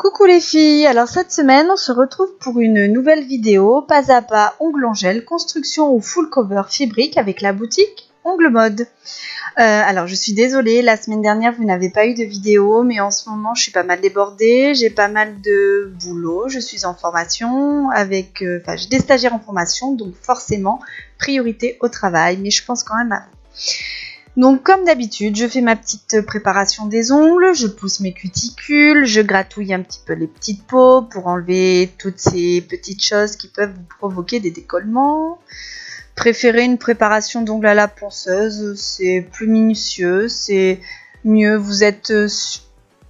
Coucou les filles, alors cette semaine on se retrouve pour une nouvelle vidéo pas à pas ongles en gel, construction au full cover fibrique avec la boutique Ongles Mode. Alors je suis désolée, la semaine dernière vous n'avez pas eu de vidéo, mais en ce moment je suis pas mal débordée, j'ai pas mal de boulot, je suis en formation avec, j'ai des stagiaires en formation, donc forcément priorité au travail, mais je pense quand même à vous. Donc comme d'habitude, je fais ma petite préparation des ongles, je pousse mes cuticules, je gratouille un petit peu les petites peaux pour enlever toutes ces petites choses qui peuvent vous provoquer des décollements. Préférez une préparation d'ongles à la ponceuse, c'est plus minutieux, c'est mieux, vous êtes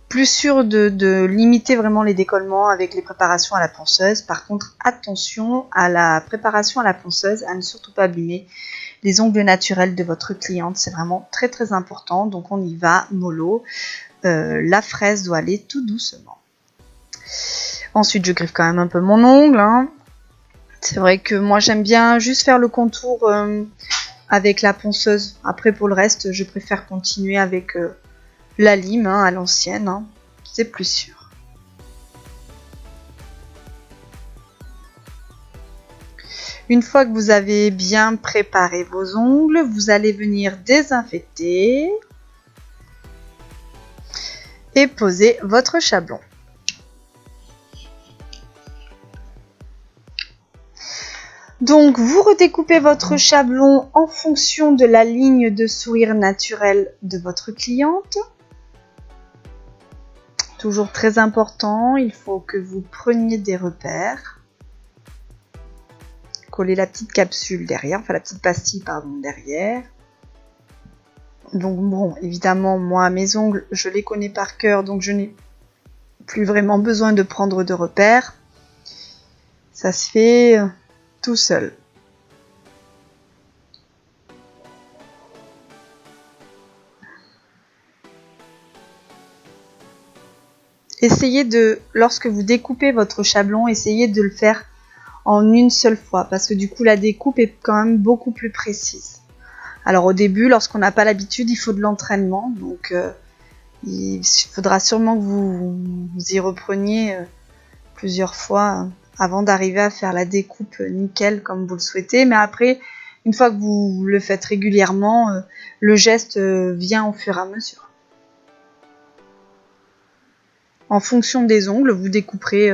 plus sûr de limiter vraiment les décollements avec les préparations à la ponceuse. Par contre, attention à la préparation à la ponceuse, à ne surtout pas abîmer les ongles naturels de votre cliente, c'est vraiment très très important, donc on y va mollo. La fraise doit aller tout doucement. Ensuite je griffe quand même un peu mon ongle, hein. C'est vrai que moi j'aime bien juste faire le contour avec la ponceuse. Après pour le reste je préfère continuer avec la lime à l'ancienne, hein. C'est plus sûr. Une fois que vous avez bien préparé vos ongles, vous allez venir désinfecter et poser votre chablon. Donc vous redécoupez votre chablon en fonction de la ligne de sourire naturelle de votre cliente. Toujours très important, il faut que vous preniez des repères. Coller la petite capsule derrière, enfin la petite pastille pardon derrière. Donc bon, évidemment moi mes ongles je les connais par cœur, donc je n'ai plus vraiment besoin de prendre de repères. Ça se fait tout seul. Essayez de, lorsque vous découpez votre chablon, essayez de le faire en une seule fois, parce que du coup la découpe est quand même beaucoup plus précise. Alors au début, lorsqu'on n'a pas l'habitude, il faut de l'entraînement, donc il faudra sûrement que vous y repreniez plusieurs fois avant d'arriver à faire la découpe nickel comme vous le souhaitez, mais après, une fois que vous le faites régulièrement, le geste vient au fur et à mesure. En fonction des ongles, vous découperez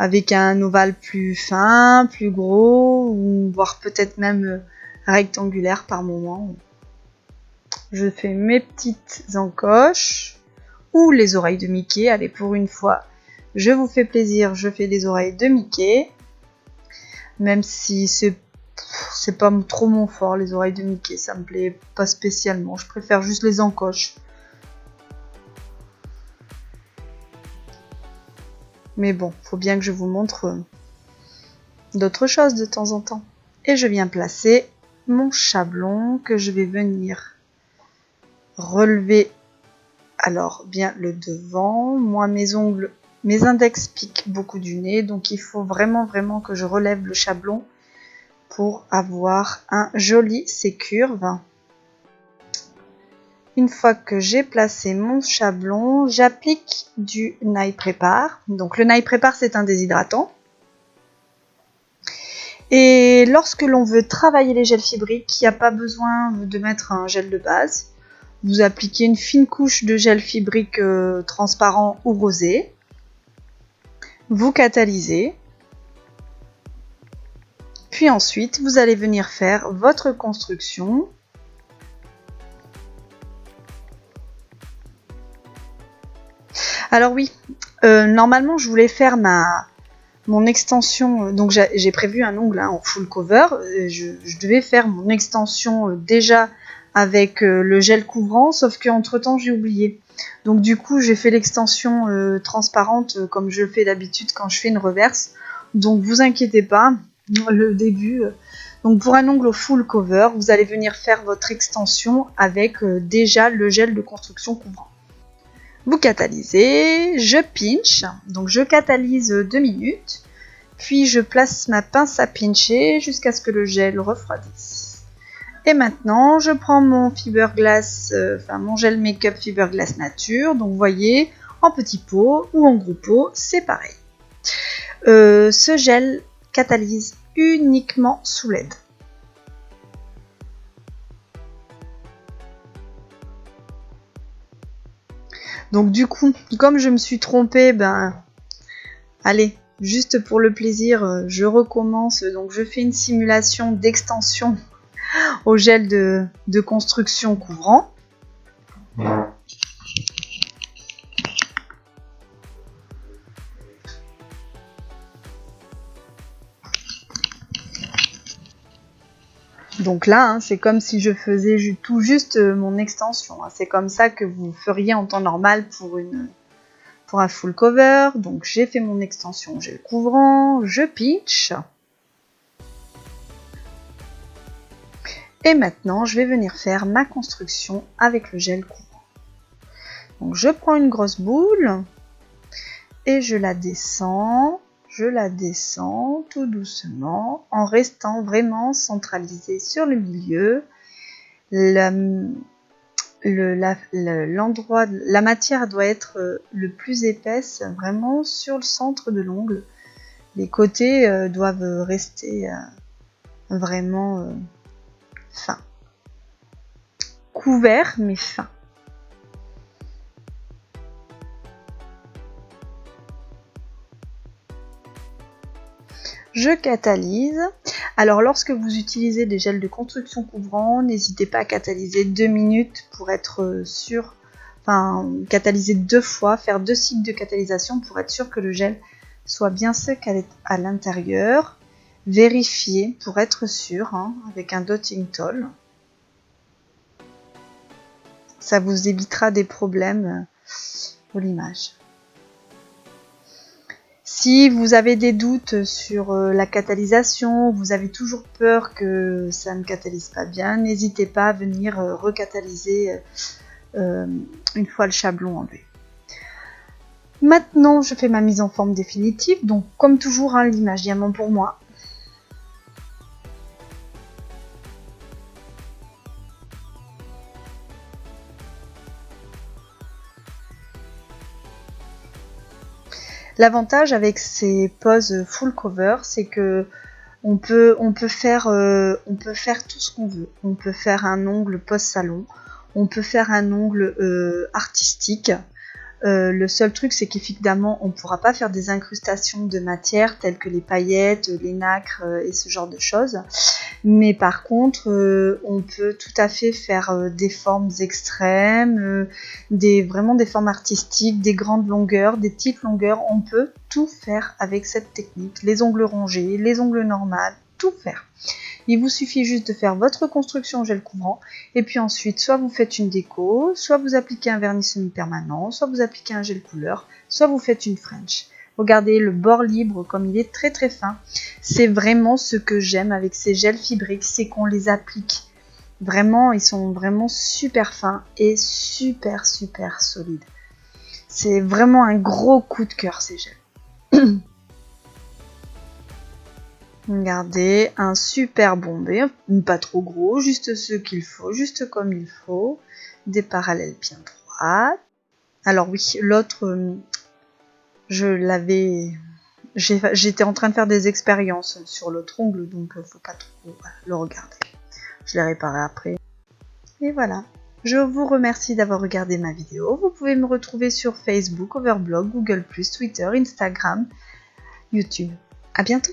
avec un ovale plus fin, plus gros, ou voire peut-être même rectangulaire par moment. Je fais mes petites encoches ou les oreilles de Mickey. Allez, pour une fois, je vous fais plaisir, je fais les oreilles de Mickey. Même si c'est pas trop mon fort, les oreilles de Mickey, ça me plaît pas spécialement. Je préfère juste les encoches. Mais bon, faut bien que je vous montre d'autres choses de temps en temps. Et je viens placer mon chablon que je vais venir relever. Alors bien le devant. Moi mes ongles, mes index piquent beaucoup du nez, donc il faut vraiment que je relève le chablon pour avoir un joli C-curve. Une fois que j'ai placé mon chablon, j'applique du Nail Prépare. Donc le Nail Prépare, c'est un déshydratant. Et lorsque l'on veut travailler les gels fibriques, il n'y a pas besoin de mettre un gel de base. Vous appliquez une fine couche de gel fibrique transparent ou rosé. Vous catalysez. Puis ensuite, vous allez venir faire votre construction. Alors oui, normalement je voulais faire mon extension, donc j'ai prévu un ongle en full cover, je devais faire mon extension déjà avec le gel couvrant, sauf qu'entre temps j'ai oublié. Donc du coup j'ai fait l'extension transparente comme je le fais d'habitude quand je fais une reverse, donc vous inquiétez pas, le début. Donc pour un ongle au full cover, vous allez venir faire votre extension avec déjà le gel de construction couvrant. Vous catalysez, je pinch, donc je catalyse 2 minutes, puis je place ma pince à pincher jusqu'à ce que le gel refroidisse. Et maintenant, je prends mon fiberglass, mon gel make-up fiberglass nature, donc vous voyez, en petit pot ou en gros pot, c'est pareil. Ce gel catalyse uniquement sous LED. Donc du coup, comme je me suis trompée, allez, juste pour le plaisir, je recommence. Donc je fais une simulation d'extension au gel de construction couvrant. Donc là, c'est comme si je faisais tout juste mon extension. C'est comme ça que vous feriez en temps normal pour un full cover. Donc j'ai fait mon extension gel couvrant, je pitch. Et maintenant, je vais venir faire ma construction avec le gel couvrant. Donc je prends une grosse boule et je la descends tout doucement en restant vraiment centralisée sur le milieu. La matière doit être le plus épaisse vraiment sur le centre de l'ongle. Les côtés doivent rester vraiment fins. Couverts mais fins. Je catalyse. Alors lorsque vous utilisez des gels de construction couvrant, n'hésitez pas à catalyser 2 minutes pour être sûr, enfin catalyser 2 fois, faire 2 cycles de catalysation pour être sûr que le gel soit bien sec à l'intérieur. Vérifiez pour être sûr avec un dotting tool. Ça vous évitera des problèmes pour l'image. Si vous avez des doutes sur la catalysation, vous avez toujours peur que ça ne catalyse pas bien, n'hésitez pas à venir recatalyser une fois le chablon enlevé. Maintenant, je fais ma mise en forme définitive, donc comme toujours, l'image diamant pour moi. L'avantage avec ces poses full cover, c'est que on peut faire tout ce qu'on veut. On peut faire un ongle pose salon, on peut faire un ongle artistique. Le seul truc, c'est qu'évidemment, on ne pourra pas faire des incrustations de matière telles que les paillettes, les nacres et ce genre de choses. Mais par contre, on peut tout à fait faire des formes extrêmes, vraiment des formes artistiques, des grandes longueurs, des petites longueurs. On peut tout faire avec cette technique. Les ongles rongés, les ongles normaux, tout faire. Il vous suffit juste de faire votre construction gel couvrant et puis ensuite soit vous faites une déco, soit vous appliquez un vernis semi-permanent, soit vous appliquez un gel couleur, soit vous faites une French. Regardez le bord libre comme il est très très fin. C'est vraiment ce que j'aime avec ces gels fibriques, c'est qu'on les applique. Vraiment, ils sont vraiment super fins et super solides. C'est vraiment un gros coup de cœur ces gels. Regardez, un super bombé, pas trop gros, juste ce qu'il faut, juste comme il faut. Des parallèles bien droites. Alors oui, l'autre, j'étais en train de faire des expériences sur l'autre ongle, donc faut pas trop le regarder. Je l'ai réparé après. Et voilà. Je vous remercie d'avoir regardé ma vidéo. Vous pouvez me retrouver sur Facebook, Overblog, Google+, Twitter, Instagram, YouTube. À bientôt.